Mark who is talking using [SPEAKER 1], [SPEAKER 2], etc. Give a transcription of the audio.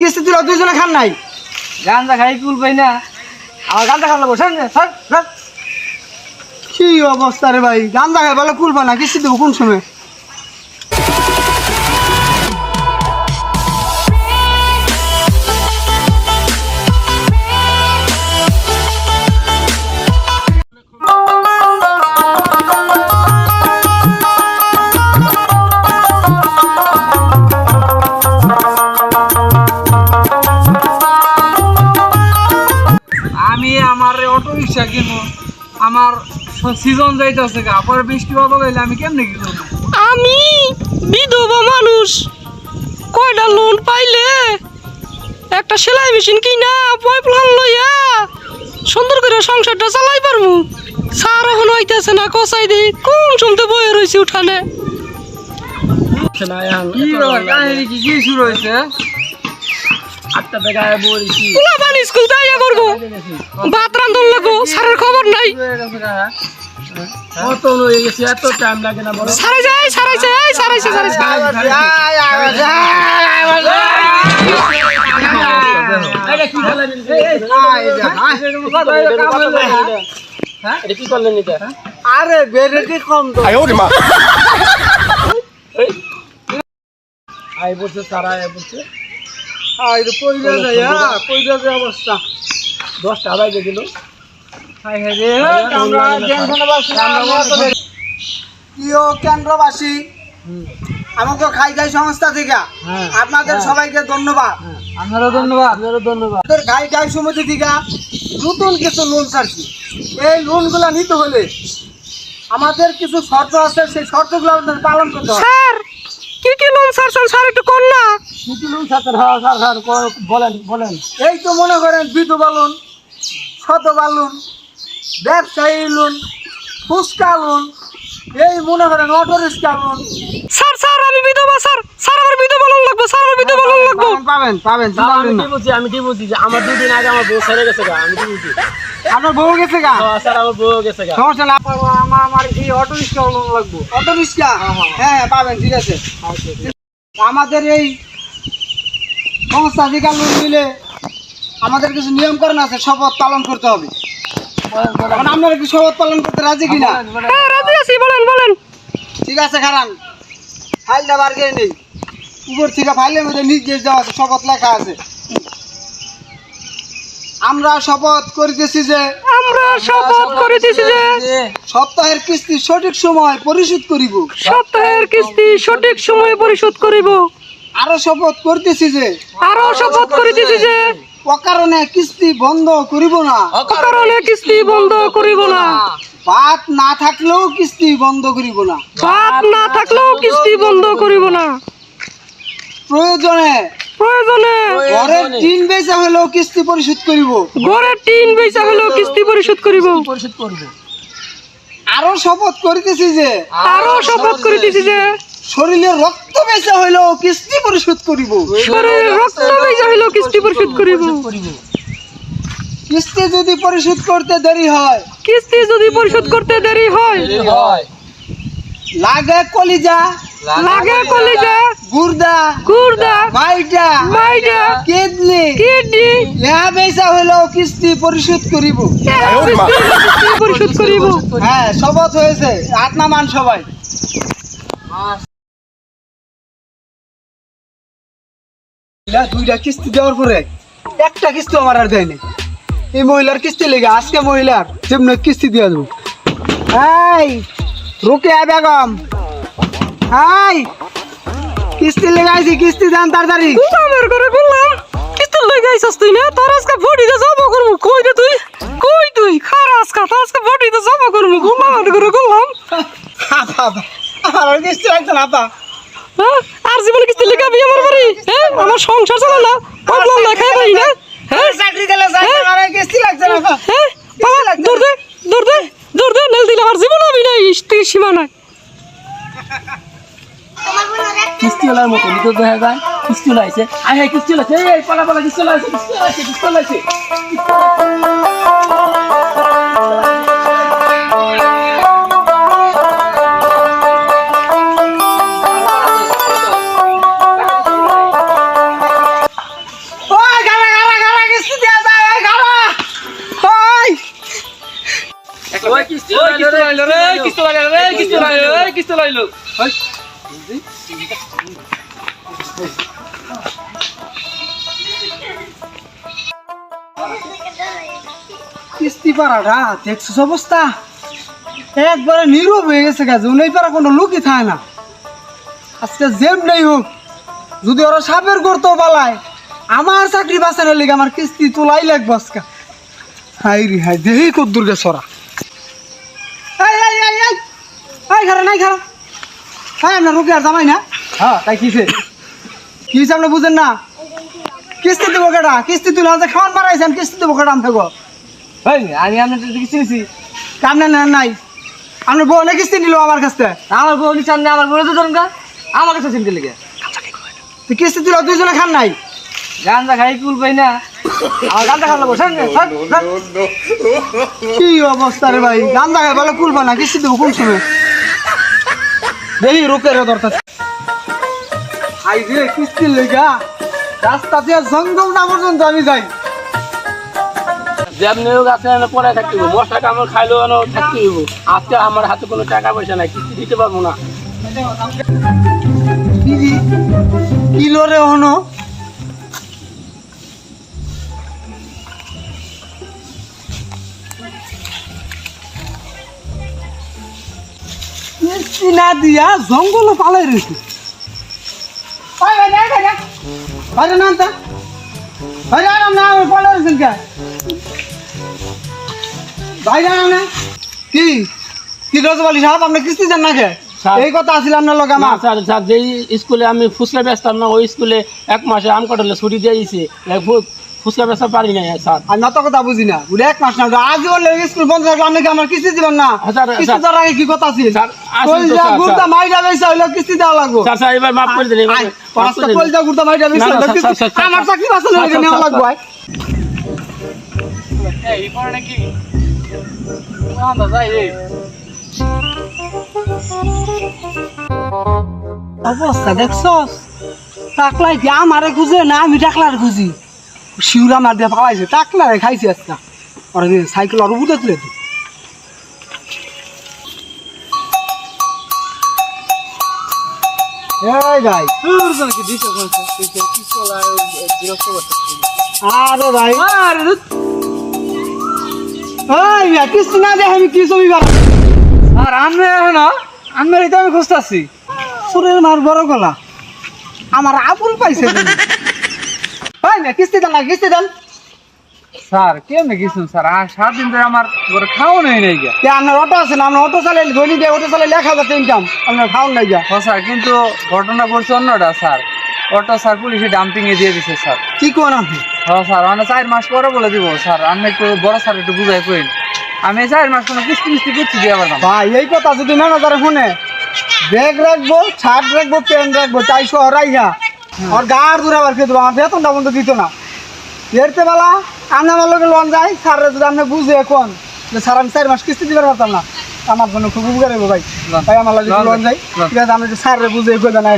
[SPEAKER 1] কিস্তি দিল দুইজনে খান নাই
[SPEAKER 2] গাঁজা খাই কুল পাই না আমার গাঁজা খাওয়া বসেন
[SPEAKER 1] কি অবস্থা রে ভাই গাঁজা খাই বলে কুলবা না কিস্তি দেবো কোন সময়
[SPEAKER 2] আমি আমার অটো রিক্সা কিনবো আমার সিজন যাইতেছে গা পরে বৃষ্টি বাদল হইলে আমি কেমনে কি করবো
[SPEAKER 3] আমি বিধবা মানুষ কয়টা লোন পাইলে একটা সেলাই মেশিন কিনা পাইপলাইন লইয়া সুন্দর করে সংসারটা চালাই পারবো সার এখন হইতেছে না কষাই দি কোন শুনতে বয়ে রয়েছে উঠানে
[SPEAKER 2] কি ব্যাপার কাহিনী কি শুরু হয়েছে 8টা বেগায় বলছি
[SPEAKER 3] পোলা পানি স্কুল যাইয়া করবো ভাত রান্ধন লাগবো সারের খবর নাই
[SPEAKER 2] কত হয়ে গেছে এত টাইম লাগে না বলো
[SPEAKER 3] সারাইছে
[SPEAKER 2] কি করলেন এটা
[SPEAKER 1] আরে বেরেটি কম তো
[SPEAKER 2] আই বলছে তারা বলছে
[SPEAKER 1] আরে পয়সা যায় অবস্থা
[SPEAKER 2] 10টা বাজে দিল
[SPEAKER 1] হাই হাই রে আমরা টেনশনবাসী প্রিয় কেন্দ্রবাসী আমাকে খাই সংস্থা থেকে আপনাদের সবাইকে ধন্যবাদ
[SPEAKER 2] আপনারও ধন্যবাদ
[SPEAKER 1] আমাদের খাই সমিতি থেকে নতুন কিছু লোন ছাড়ছি এই লোনগুলো নিতে হলে আমাদের কিছু শর্ত আছে সেই শর্তগুলো আমাদের পালন করতে হবে
[SPEAKER 3] স্যার কি লোন ছাড়ছেন স্যার একটু কোন না
[SPEAKER 2] কি লোন ছাড়ছেন স্যার বলেন
[SPEAKER 1] এই তো মনে করেন বিধবা লোন শতবা লোন ব্যবসায়ী লোন ফুচকা লোন এই মনে করেন অটো রিক্সা লোন
[SPEAKER 3] স্যার আমি বিধবা স্যার আমার বিধবা লোন লাগবে স্যার আমার বিধবা লোন লাগবে
[SPEAKER 1] পাবেন
[SPEAKER 2] আমি কি বলছি যে আমার 2 দিন আগে আমার বউ ছেড়ে গেছে গা আমি কি বলছি
[SPEAKER 1] আপনার বউ গেছে গা
[SPEAKER 2] স্যার আমার বউ গেছে গা
[SPEAKER 1] সমস্যা না আমার এই অটো রিক্সা লোন লাগবে অটো রিক্সা হ্যাঁ পাবেন ঠিক আছে আমাদের এই সংস্থা থেকে লোন নিলে আমাদের কিছু নিয়মকানুন আছে শপথ পালন করতে হবে এখন আপনারা কি শপথ পালন করতে রাজি কিনা
[SPEAKER 3] হ্যাঁ রাজি আছি বলেন
[SPEAKER 1] ঠিক আছে খারান ফাইলটা বার করে নেই উপর থেকে ফাইলের মধ্যে নির্দেশ দেওয়া আছে শপথ লেখা আছে আমরা শপথ করিতেছি যে সপ্তাহের কিস্তি সঠিক সময় পরিশোধ করিব আরো শপথ করিতেছি যে অকারণে কিস্তি বন্ধ করিব না ভাত না থাকলেও কিস্তি বন্ধ করিব না প্রয়োজনে ঘরের টিন বেচা হলেও কিস্তি পরিশোধ করিব আরো শপথ করিতেছি যে শরীরে রক্ত বেচা হইলেও কিস্তি পরিশোধ করিব কিস্তি যদি পরিশোধ করতে দেরি হয় লাগে কলিজা গুর্দা মাইটা কিডনি ইহা বেচা হইলেও কিস্তি পরিশোধ করিব হ্যাঁ শপথ হয়েছে হাত নামান সবাই দুইটা কিস্তি দেওয়ার পরে একটা কিস্তি আমার আর দেয়নি এই মহিলার কিস্তি লেগে আজকে মহিলার যেমন কিস্তি দিয়ে দেবো এই রুকিয়া বেগম কিস্তি লেগাইছি কিস্তি দেন তাড়াতাড়ি
[SPEAKER 3] আমার করে বললাম কিস্তি লেগাইছস তুই না তোর আজকে বডিতে জমা করব কই রে তুই খার আজকে বডিতে জমা করব আমার করে বললাম
[SPEAKER 1] আমার কিস্তি লাগতো না আপা
[SPEAKER 3] আর জীবনে কিস্তি লেগাবি আমার বাড়ি হ্যাঁ আমার সংসার চলে না বললাম না খাই ভাই না
[SPEAKER 1] হ্যাঁ চাকরি দিলে আমার কিস্তি লাগছে না
[SPEAKER 3] হ্যাঁ বাবা দৌড় দে নেল দিলে আমার জীবন আমি নাই সীমা নাই
[SPEAKER 2] কিস্তি ওলার মতো নিতে দেখা যায় কিস্তি লাইছে কিস্তি লাইছে এই পালা কিস্তি লাইছে লাইলো রে কিস্তি লাইলো রে কিস্তি লাইলো রে কিস্তি লাইলো
[SPEAKER 1] কিস্তি পাড়াটা দেখছিস অবস্থা একবারে নীরব হয়ে গেছে গাছ উনি পাড়া কোনো লোকই থাকে না আজকে জেম নেই হোক যদি ওরা সাপের করতো পালায় আমার চাকরি বাঁচানোর লিগে আমার কিস্তি তোলাই লাগবো আজকে হাই রে হাই দেহি কদ্দুর গে সরা খারা নাই খারা হ্যাঁ আপনার রুকি আর জামাই না হ্যাঁ তাই কিসে কি হয়েছে আপনি বুঝেন না কিস্তি দেবো কেটা কিস্তি তুলে হাতে খাওয়ান মারাইছেন কিস্তি দেবো কেটা আমি থাকবো
[SPEAKER 2] আমি আপনার কিস্তি নিছি
[SPEAKER 1] কামনা নেন নাই আপনার বউ অনেক কিস্তি নিল আমার কাছ থেকে
[SPEAKER 2] আমার বউ নিচ্ছেন না আমার বউ তো ধরুন আমার কাছে চিনতে লেগে
[SPEAKER 1] তো কিস্তি তুলে দুইজনে খান নাই
[SPEAKER 2] গাঁজা খাই কুল পাই না আমার গাঁজা খাওয়া বসেন
[SPEAKER 1] কি অবস্থা রে ভাই গান দেখায় বলে কুলবা না কিস্তি দেবো কোন সময় দেখি রোকের দরকার আই রে কিস্তির লেগা রাস্তা দিয়ে জঙ্গল না পর্যন্ত আমি যাই
[SPEAKER 4] যেমনি হোক আছে পরে থাকতে হইব মশলা কামড় খাইলেও থাকতে হইব আজকে আমার হাতে কোনো টাকা পয়সা নাই কিস্তি দিতে পারবো না
[SPEAKER 1] কিলো রে হনো কিস্তি না দিয়া জঙ্গল পালাই রয়েছে বাইরে নাম তা বাইরে নাম না পালাই রয়েছেন কে বাইরে নাম না কি কি রজবালি সাহেব আপনি কিস্তি দেন না কে এই কথা আছিল আপনার লগে
[SPEAKER 4] না
[SPEAKER 1] আমার
[SPEAKER 4] স্যার স্যার যেই স্কুলে আমি ফুচকা বেচতাম না ওই স্কুলে 1 মাসে আম কাটলে ছুটি দিয়ে দিয়েছে ফুচকা বেচা পারি না স্যার
[SPEAKER 1] আমি অত কথা বুঝি না বলে এক মাস না আজ বললে স্কুল বন্ধ থাকলে আপনি কি আমার কিস্তি দিবেন না
[SPEAKER 4] স্যার,
[SPEAKER 1] কিস্তি
[SPEAKER 4] স্যার।
[SPEAKER 1] দেওয়ার আগে কি কথা ছিল
[SPEAKER 4] স্যার, আসুন তো,
[SPEAKER 1] কলজা
[SPEAKER 4] স্যার,
[SPEAKER 1] গুড়টা
[SPEAKER 4] স্যার।
[SPEAKER 1] মাইরা বেচা হইলো কিস্তি দেওয়া লাগবো
[SPEAKER 4] স্যার স্যার এবার মাফ করে দিন এবার
[SPEAKER 1] আয়,
[SPEAKER 4] মাফ
[SPEAKER 1] রাস্তা
[SPEAKER 4] করে দিন।
[SPEAKER 1] কলজা গুড়টা মাইরা বেচা
[SPEAKER 4] না, না,
[SPEAKER 1] হইলো
[SPEAKER 4] স্যার,
[SPEAKER 1] কিস্তি
[SPEAKER 4] স্যার, স্যার,
[SPEAKER 1] আমার
[SPEAKER 4] স্যার,
[SPEAKER 1] চাকরি বাঁচানোর লেগে
[SPEAKER 4] স্যার,
[SPEAKER 1] নেওয়া
[SPEAKER 4] স্যার,
[SPEAKER 1] লাগবো আয়।
[SPEAKER 2] এই পরে নাকি যাই এই
[SPEAKER 1] অবস্থা দেখছস টাকলাই কি আমারে খুঁজে না আমি টাকলার খুঁজি শিউরা মার দিয়ে পালাইছে টাকলারে খাইছে আজকে আর সাইকেল আর উঠে তুলে দি এই ভাই
[SPEAKER 2] কি দিছে কোনছে কি চলা বিরক্ত করতে
[SPEAKER 1] আরে ভাই
[SPEAKER 2] আরে ধুৎ।
[SPEAKER 1] এই ভাই কিস্তি না দেখে আমি কি ছবি বানাবো
[SPEAKER 2] আর আমি আমি তো আমি খুঁজতেছি
[SPEAKER 1] সুরের মার বড় গলা আমার আবুল পাইছে ভাই না কিস্তি দেন না কিস্তি দেন
[SPEAKER 2] স্যার কেমনে কিছু স্যার আর 7 দিন ধরে আমার ঘরে খাওয়া নেই নাই গা
[SPEAKER 1] কে আপনার অটো আছে না আপনার অটো চালাইলে ধনী দিয়ে অটো চালাইলে 1000 ইনকাম আপনার খাওয়ান নাই যা
[SPEAKER 2] স্যার কিন্তু ঘটনা পড়ছে অন্যটা স্যার অটো স্যার পুলিশে ডাম্পিং এ দিয়ে দিছে স্যার
[SPEAKER 1] কি কোন আপনি
[SPEAKER 2] হ্যাঁ স্যার মানে 4 মাস পরে বলে দিব স্যার আমি একটু বড় স্যার একটু বুঝাই কইন আমি 4 মাস কোনো কিস্তি মিস্তি করছি দিয়ে পারতাম
[SPEAKER 1] ভাই এই কথা যদি ম্যানেজারে শুনে ব্যাগ রাখবো শার্ট রাখবো প্যান্ট রাখবো 400 হরাইয়া আর গাড় দূরে আবার খেয়ে দেবো আমার বেতনটা বন্ধ দিত না এরতে বেলা আমি আমার লোকে লোন যাই স্যার যদি আপনি বুঝে এখন যে স্যার আমি 4 মাস কিস্তি দিতে পারতাম না আমার জন্য খুব উপকার হইব ভাই ভাই আমার লাগে লোন যাই ঠিক আছে আমি স্যার বুঝে কই দেন